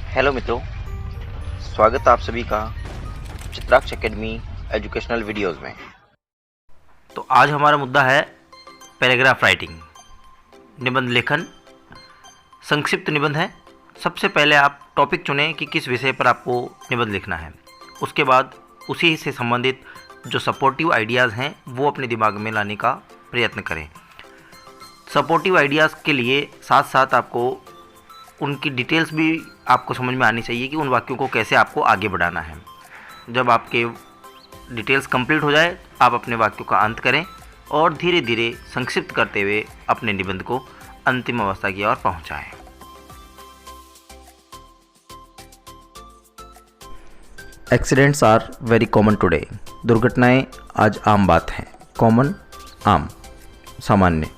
Hello मित्रों, स्वागत है आप सभी का चित्राक्ष एकेडमी एजुकेशनल वीडियोस में। तो आज हमारा मुद्दा है पैराग्राफ राइटिंग, निबंध लेखन। संक्षिप्त निबंध है। सबसे पहले आप टॉपिक चुनें कि किस विषय पर आपको निबंध लिखना है। उसके बाद उसी से संबंधित जो सपोर्टिव आइडियाज़ हैं वो अपने दिमाग में लाने का प्रयत्न करें। सपोर्टिव आइडियाज़ के लिए साथ साथ आपको उनकी डिटेल्स भी आपको समझ में आनी चाहिए कि उन वाक्यों को कैसे आपको आगे बढ़ाना है। जब आपके डिटेल्स कंप्लीट हो जाए, आप अपने वाक्यों का अंत करें और धीरे धीरे संक्षिप्त करते हुए अपने निबंध को अंतिम अवस्था की ओर पहुंचाएं। Accidents are very common today. दुर्घटनाएं आज आम बात हैं। कॉमन, आम, सामान्य।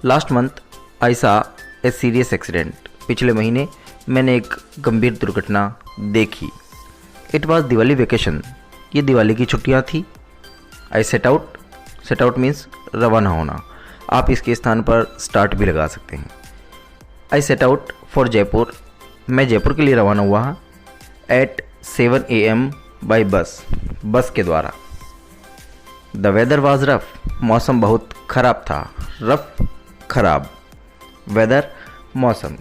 लास्ट मंथ आई सा ए सीरियस एक्सीडेंट। पिछले महीने मैंने एक गंभीर दुर्घटना देखी। It was Diwali vacation. ये दिवाली की छुट्टियां थी। आई सेट आउट मीन्स रवाना होना। आप इसके स्थान पर स्टार्ट भी लगा सकते हैं। आई सेट आउट फॉर जयपुर। मैं जयपुर के लिए रवाना हुआ एट 7 AM बाई बस के द्वारा। The weather was rough. मौसम बहुत खराब था। रफ, खराब। वेदर, मौसम।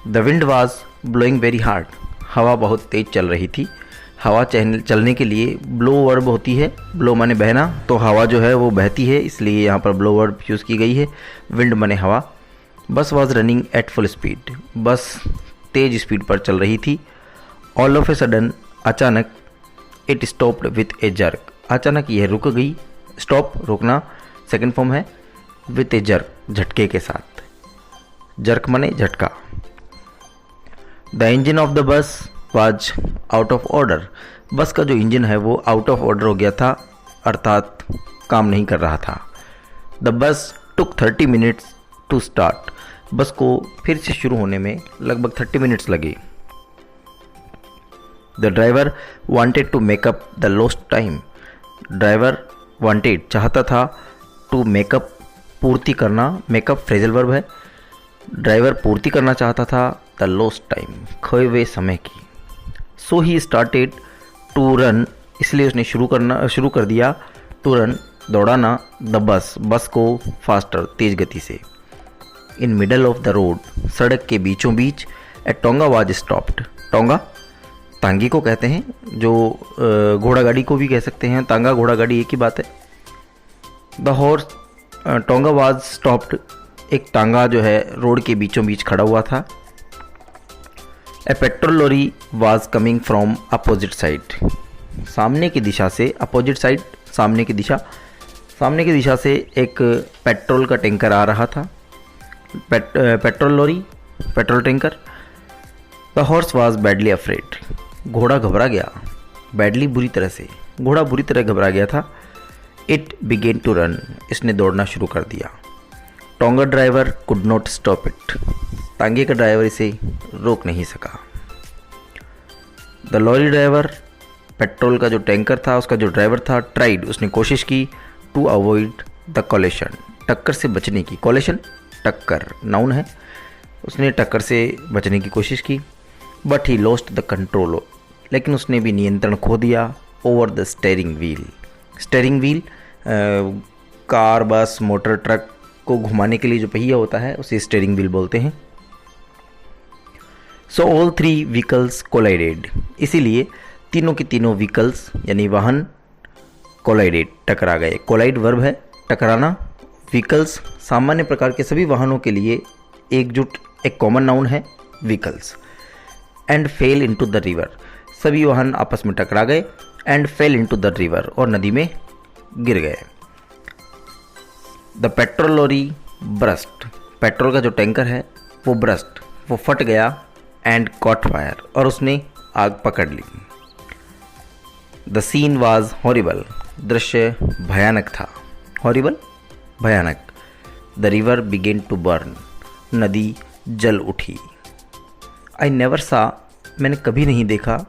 The wind was blowing very hard. हवा बहुत तेज चल रही थी। हवा चलने के लिए ब्लो वर्ब होती है। ब्लो माने बहना, तो हवा जो है वो बहती है, इसलिए यहाँ पर ब्लो वर्ब यूज़ की गई है। विंड माने हवा। बस was running at full speed. बस तेज स्पीड पर चल रही थी। ऑल ऑफ ए सडन, अचानक। It stopped with A jerk. अचानक यह रुक गई। स्टॉप, रुकना, सेकेंड फॉर्म है। विथ ए जर्क, झटके के साथ। जर्क माने झटका। The engine of the bus was out of order. बस का जो इंजन है वो आउट ऑफ ऑर्डर हो गया था, अर्थात काम नहीं कर रहा था। The bus took 30 minutes to start. बस को फिर से शुरू होने में लगभग 30 मिनट्स लगे। The driver wanted to make up the lost time. Driver wanted, चाहता था, टू मेकअप, पूर्ति करना। मेकअप फ्रेजल वर्ब है। ड्राइवर पूर्ति करना चाहता था द लॉस्ट टाइम, खोए हुए समय की। सो ही स्टार्टेड टू रन। इसलिए उसने शुरू कर दिया टू रन, दौड़ाना, द बस को फास्टर, तेज गति से। In middle of the road, सड़क के बीचों बीच। ए टोंगा वाज स्टॉप्ड। टोंगा तांगी को कहते हैं, जो घोड़ा गाड़ी को भी कह सकते हैं। तांगा, घोड़ा गाड़ी एक ही बात है। The horse, tonga was stopped. एक टांगा जो है रोड के बीचों बीच खड़ा हुआ था। A petrol lorry was coming from opposite side. सामने की दिशा से, अपोजिट साइड, सामने की दिशा। सामने की दिशा से एक पेट्रोल का टैंकर आ रहा था। Petrol lorry, petrol tanker. The horse was badly afraid. घोड़ा घबरा गया। बैडली, बुरी तरह से। घोड़ा बुरी तरह घबरा गया था। It began to run. इसने दौड़ना शुरू कर दिया। Tonga driver could not stop it. तांगे का ड्राइवर इसे रोक नहीं सका। द लॉरी ड्राइवर, पेट्रोल का जो टैंकर था उसका जो ड्राइवर था, ट्राइड, उसने कोशिश की, टू अवॉइड द कोलिशन, टक्कर से बचने की। कोलिशन, टक्कर, नाउन है। उसने टक्कर से बचने की कोशिश की। But he lost the control. लेकिन उसने भी नियंत्रण खो दिया। Over the steering wheel. Steering wheel car, बस, मोटर, ट्रक को घुमाने के लिए जो पहिया होता है उसे स्टीयरिंग व्हील बोलते हैं। So all 3 vehicles collided. इसीलिए तीनों के तीनों व्हीकल्स यानी वाहन कोलाइडेड, टकरा गए। कोलाइड वर्ब है, टकराना। व्हीकल्स सामान्य प्रकार के सभी वाहनों के लिए एकजुट एक कॉमन नाउन है, vehicles. And fell into the river. सभी वाहन आपस में टकरा गए। And fell into the river, और नदी में गिर गए। The petrol lorry burst. Petrol का जो टैंकर है वो ब्रस्ट, वो फट गया। एंड कॉट फायर, और उसने आग पकड़ ली। The scene was horrible. दृश्य भयानक था। हॉरिबल, भयानक। The river began to burn. नदी जल उठी। आई नेवर सा, मैंने कभी नहीं देखा,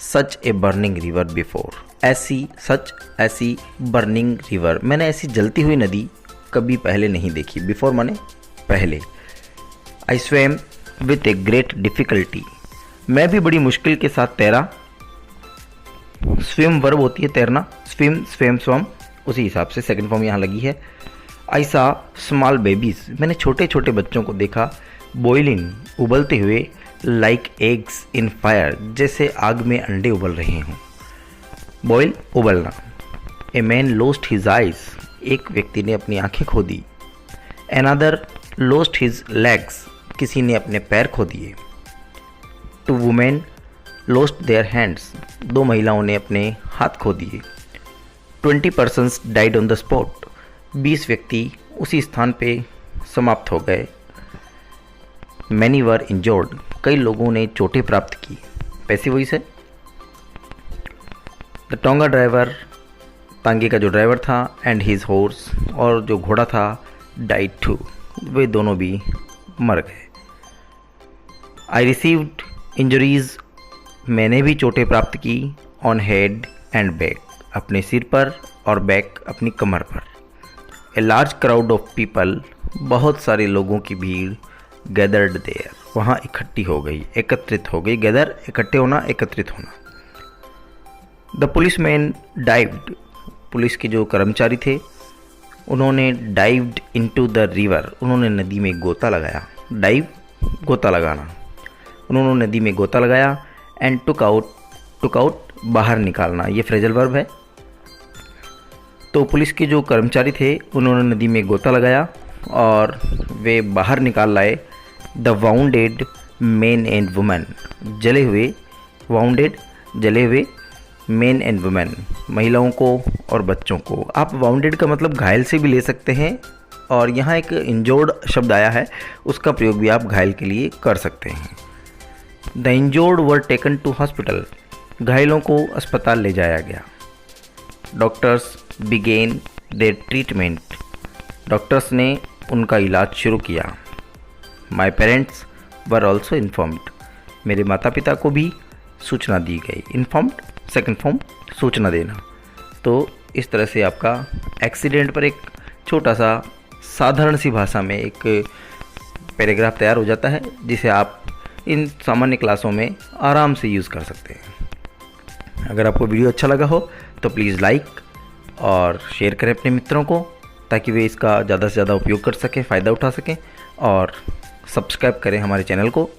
सच ए बर्निंग रिवर बिफोर। ऐसी बर्निंग रिवर, मैंने ऐसी जलती हुई नदी कभी पहले नहीं देखी। बिफोर माने पहले। I swam with a great difficulty, मैं भी बड़ी मुश्किल के साथ तैरा। स्विम वर्ब होती है तैरना, स्विम स्विम स्वम, उसी हिसाब से सेकंड फॉर्म यहाँ लगी है। आई सा स्मॉल बेबीज़, मैंने छोटे छोटे बच्चों को देखा। बॉइलिंग, उबलते हुए। लाइक एग्स इन फायर, जैसे आग में अंडे उबल रहे हों। बॉयल, उबलना। A man lost his eyes, एक व्यक्ति ने अपनी आंखें खो दी। अनदर लोस्ट हिज लेग्स, किसी ने अपने पैर खो दिए। Two women lost their hands, दो महिलाओं ने अपने हाथ खो दिए। 20 persons died on the spot, 20 व्यक्ति उसी स्थान पे समाप्त हो गए। मैनी वर इंजोर्ड, कई लोगों ने चोटें प्राप्त की। पैसिव वॉइस है। द टोंगा ड्राइवर, तांगे का जो ड्राइवर था, एंड हिज हॉर्स, और जो घोड़ा था, डाइड टू, वे दोनों भी मर गए। आई रिसीव्ड इंजरीज, मैंने भी चोटें प्राप्त की। ऑन हेड एंड बैक, अपने सिर पर, और बैक अपनी कमर पर। A large crowd of people, बहुत सारे लोगों की भीड़। गैदर्ड देयर, वहाँ इकट्ठी हो गई, एकत्रित हो गई। गैदर, इकट्ठे होना, एकत्रित होना। The police man dived, police के जो कर्मचारी थे उन्होंने डाइव्ड इनटू द रिवर, उन्होंने नदी में गोता लगाया। डाइव, गोता लगाना। उन्होंने नदी में गोता लगाया। एंड टुक आउट, बाहर निकालना, ये फ्रेजल वर्ब है। तो पुलिस के जो कर्मचारी थे उन्होंने नदी में गोता लगाया और वे बाहर निकाल लाए the bounded main and women, जले हुए। वाउंडेड, जले हुए। मेन एंड वुमेन, महिलाओं को और बच्चों को। आप वाउंडेड का मतलब घायल से भी ले सकते हैं, और यहाँ एक इंजोर्ड शब्द आया है, उसका प्रयोग भी आप घायल के लिए कर सकते हैं। The injured were taken to hospital, घायलों को अस्पताल ले जाया गया। Doctors began their treatment, doctors ने उनका इलाज शुरू किया। My parents were also informed, मेरे माता पिता को भी सूचना दी गई। इन्फॉर्म्ड, सेकंड फॉर्म, सूचना देना। तो इस तरह से आपका एक्सीडेंट पर एक छोटा सा साधारण सी भाषा में एक पैराग्राफ तैयार हो जाता है, जिसे आप इन सामान्य क्लासों में आराम से यूज़ कर सकते हैं। अगर आपको वीडियो अच्छा लगा हो तो प्लीज़ लाइक और शेयर करें अपने मित्रों को, ताकि वे इसका ज़्यादा से ज़्यादा उपयोग कर सकें, फ़ायदा उठा सकें। और सब्सक्राइब करें हमारे चैनल को